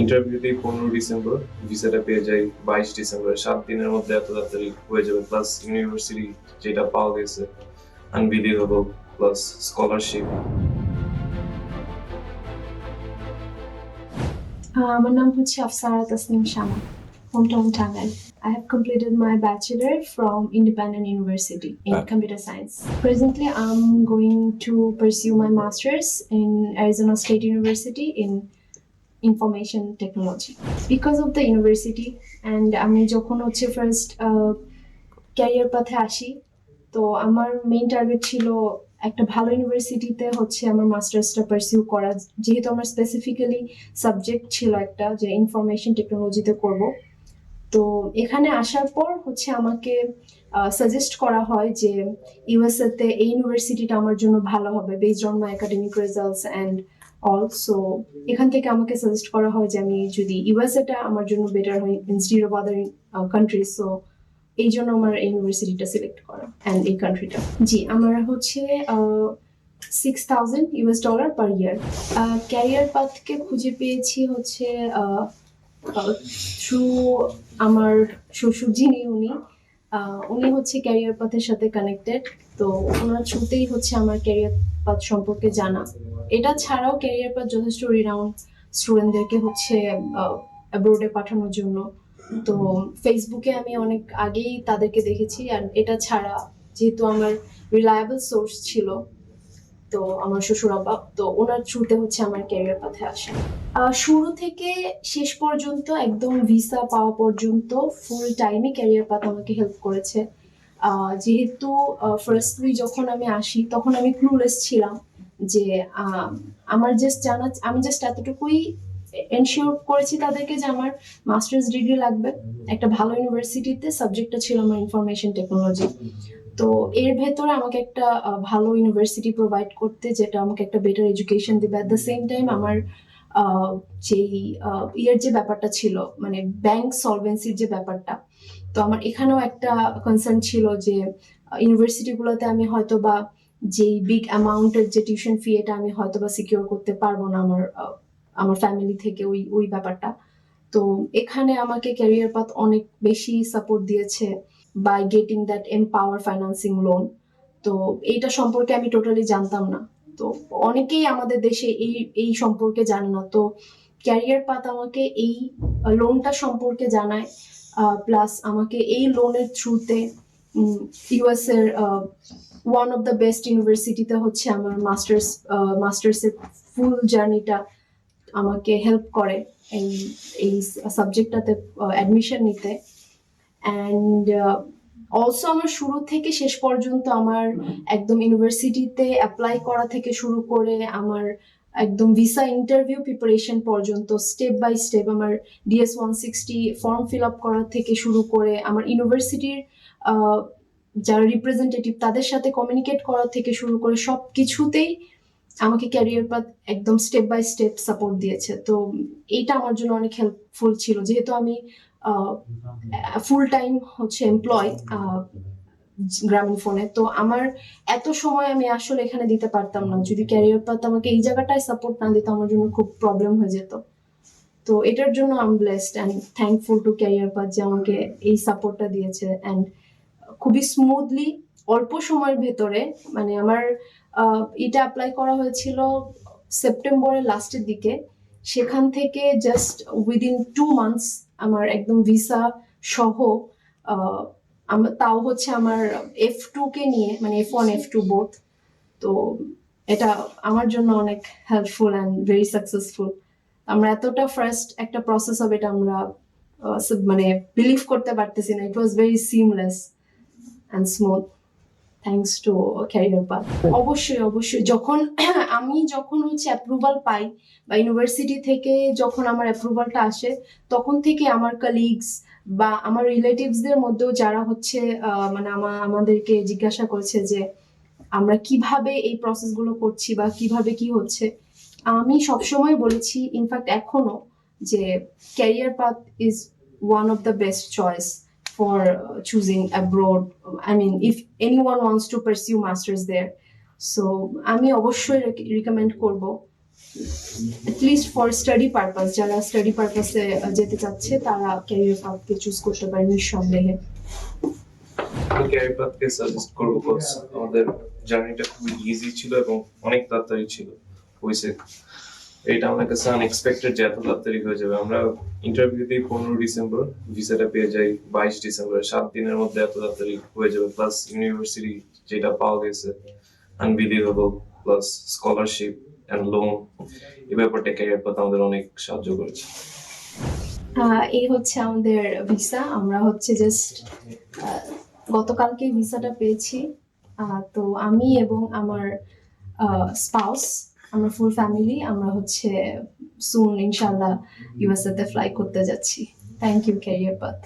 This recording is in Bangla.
ইন্টারভিউ দিই 15 ডিসেম্বর, ভিসাটা পেয়ে যাই 22 ডিসেম্বর। 7 দিনের মধ্যে এত তাড়াতাড়ি হয়ে যাবে, প্লাস ইউনিভার্সিটি যেটা পাওয়া গেছে আনবিলিভেবল, প্লাস স্কলারশিপ। আমার নাম হচ্ছে Afsara Tasnim Shama, hometown Tangal. I have completed my bachelor from Independent University in Computer Science. Presently, I'm going to pursue my master's in Arizona State University in Information Technology. Because of the university, and আমি যখন হচ্ছে ফার্স্ট ক্যারিয়ার পাথে আসি, তো আমার মেইন টার্গেট ছিল একটা ভালো ইউনিভার্সিটিতে হচ্ছে আমার মাস্টার্সটা পারসিউ করা, যেহেতু আমার স্পেসিফিক্যালি সাবজেক্ট ছিল একটা যে ইনফরমেশন টেকনোলজিতে করব। তো এখানে আসার পর হচ্ছে আমাকে সাজেস্ট করা হয় যে ইউএসএ তে এই ইউনিভার্সিটিটা আমার জন্য ভালো হবে based on my academic results and also এখান থেকে আমাকে সাজেস্ট করা হয় যে আমি যদি ইউএসএটা আমার জন্য বেটার হয় instead of other countries. So এই জন্য আমার এই ইউনিভার্সিটিটা সিলেক্ট করা অ্যান্ড এই কান্ট্রিটা। জি, আমার হচ্ছে $6,000 পার ইয়ার। ক্যারিয়ার পাথকে খুঁজে পেয়েছি হচ্ছে থ্রু আমার শ্বশুর যিনি উনি হচ্ছে ক্যারিয়ার পাথের সাথে কানেক্টেড। তো ওনার থ্রুতেই হচ্ছে আমার ক্যারিয়ার পাথ সম্পর্কে জানা। এটা ছাড়াও ক্যারিয়ার পাথ যথেষ্ট রিনাউন্ড স্টুডেন্টদেরকে হচ্ছে অ্যাব্রোডে পাঠানোর জন্য। তো ফেসবুকে আমি অনেক আগেই তাদেরকে দেখেছি, আর এটা ছাড়া যেহেতু আমার রিলায়েবল সোর্স ছিল তো আমার শ্বশুর আব্বা, তো ওনার থ্রুতে হচ্ছে আমার ক্যারিয়ার পাথে আসে। শুরু থেকে শেষ পর্যন্ত একদম ভিসা পাওয়া পর্যন্ত ফুল টাইমই ক্যারিয়ার পাথ আমাকে হেল্প করেছে। যেহেতু ফার্স্টলি যখন আমি আসি তখন আমি ক্লুলেস ছিলাম যে আমার আমি জাস্ট এতটুকুই এনশিওর করেছি তাদেরকে যে আমার মাস্টার্স ডিগ্রি লাগবে একটা ভালো ইউনিভার্সিটিতে, সাবজেক্টটা ছিল আমার ইনফরমেশন টেকনোলজি। তো এর ভেতরে আমাকে একটা ভালো ইউনিভার্সিটি প্রোভাইড করতে, যেটা আমাকে একটা বেটার এডুকেশন দিবে। অ্যাট দ্য সেম টাইম আমার যেই ইয়ের যে ব্যাপারটা ছিল, মানে ব্যাংক সলভেন্সির যে ব্যাপারটা, তো আমার এখানেও একটা কনসার্ন ছিল যে ইউনিভার্সিটিগুলোতে আমি হয়তো বা যেই বিগ অ্যামাউন্টের যে টিউশন ফি এটা আমি হয়তো বা সিকিউর করতে পারবো না আমার ফ্যামিলি থেকে ওই ব্যাপারটা। তো এখানে আমাকে ক্যারিয়ার পাথ অনেক বেশি সাপোর্ট দিয়েছে by getting that empower financing loan. তো এইটা সম্পর্কে আমি টোটালি জানতাম না। তো অনেকেই আমাদের দেশে এই সম্পর্কে জানে না। তো ক্যারিয়ার পাথ আমাকে এই লোনটা সম্পর্কে জানায়, প্লাস আমাকে এই লোনের থ্রুতে ইউএস এর ওয়ান অফ দ্য বেস্ট ইউনিভার্সিটিতে হচ্ছে আমার মাস্টার্সের ফুল জার্নিটা আমাকে হেল্প করে এই সাবজেক্টটাতে অ্যাডমিশন নিতে। অ্যান্ড অলসো আমার শুরু থেকে শেষ পর্যন্ত আমার একদম ইউনিভার্সিটিতে অ্যাপ্লাই করা থেকে শুরু করে আমার একদম ভিসা ইন্টারভিউ প্রিপারেশন পর্যন্ত স্টেপ বাই স্টেপ আমার DS-160 ফর্ম ফিল আপ করা থেকে শুরু করে আমার ইউনিভার্সিটির যারা রিপ্রেজেন্টেটিভ তাদের সাথে কমিউনিকেট করা থেকে শুরু করে সব কিছুতেই আমাকে ক্যারিয়ার পাথ একদম স্টেপ বাই স্টেপ সাপোর্ট দিয়েছে। তো এইটা আমার জন্য অনেক হেল্পফুল ছিল, যেহেতু আমি ফুল টাইম হচ্ছে এমপ্লয় গ্রামীণ ফোনে। তো আমার এত সময় আমি আসলে এখানে দিতে পারতাম না যদি ক্যারিয়ার পাথ আমাকে এই জায়গাটায় সাপোর্ট না দিত, আমার জন্য খুব প্রবলেম হয়ে যেত। তো এটার জন্য I am blessed and thankful to career path যে আমাকে এই সাপোর্টটা দিয়েছে। অ্যান্ড খুবই স্মুথলি অল্প সময়ের ভেতরে, মানে আমার এটা অ্যাপ্লাই করা হয়েছিল সেপ্টেম্বরের লাস্টের দিকে, সেখান থেকে জাস্ট উইদিন 2 মান্থস আমার একদম ভিসা সহ তাও হচ্ছে আমার F2 কে নিয়ে, মানে F1 F2 বোথ। তো এটা আমার জন্য অনেক হেল্পফুল অ্যান্ড ভেরি সাকসেসফুল। আমরা এতটা ফার্স্ট একটা প্রসেস হবে এটা আমরা মানে বিলিভ করতে পারতেছি না। It was very seamless and smooth thanks to career path. অবশ্যই যখন হচ্ছে অ্যাপ্রুভাল পাই বা ইউনিভার্সিটি থেকে যখন আমার অ্যাপ্রুভালটা আসে, তখন থেকে আমার কলিগস বা আমার রিলেটিভসদের মধ্যেও যারা হচ্ছে মানে আমাদেরকে জিজ্ঞাসা করেছে যে আমরা কিভাবে এই প্রসেসগুলো করছি বা কিভাবে কি হচ্ছে, আমি সবসময় বলেছি, ইনফ্যাক্ট এখনো, যে career path is one of the best choice for choosing abroad. I mean, if anyone wants to pursue masters there, so আমি অবশ্যই রিকমেন্ড করব লিস্ট ফর স্টাডি পারপাস, যারা স্টাডি পারপাসে যেতে চাচ্ছে তারা ক্যারিয়ার পাথকে চুজ করতে পারে নিঃসন্দেহে। আমি ক্যারিয়ার পাথকে সাজেস্ট করবো বিকজ আমাদের জার্নিটা খুব ইজি ছিল এবং অনেক তাড়াতাড়ি ছিল হয়েছে। এটা আমার কাছে আনএক্সপেক্টেড যে এত তাড়াতাড়ি হয়ে যাবে। আমরা ইন্টারভিউ দিই 15 ডিসেম্বর, ভিসাটা পেয়ে যাই 22 ডিসেম্বর। 7 দিনের মধ্যে এত তাড়াতাড়ি হয়ে যাবে, প্লাস ইউনিভার্সিটি যেটা পাওয়া গেছে unbelievable, plus scholarship and loan, এই ব্যাপারটা ক্যারিয়ার পাথ আমাদের অনেক সাহায্য করেছে। এই হচ্ছে আমাদের ভিসা। আমরা হচ্ছে জাস্ট গতকালকে ভিসাটা পেয়েছি। তো আমি এবং আমার স্পাউস, আমরা ফুল ফ্যামিলি, আমরা হচ্ছে সুন ইনশাল্লাহ ইউএসএ তে ফ্লাই করতে যাচ্ছি। Thank you career path.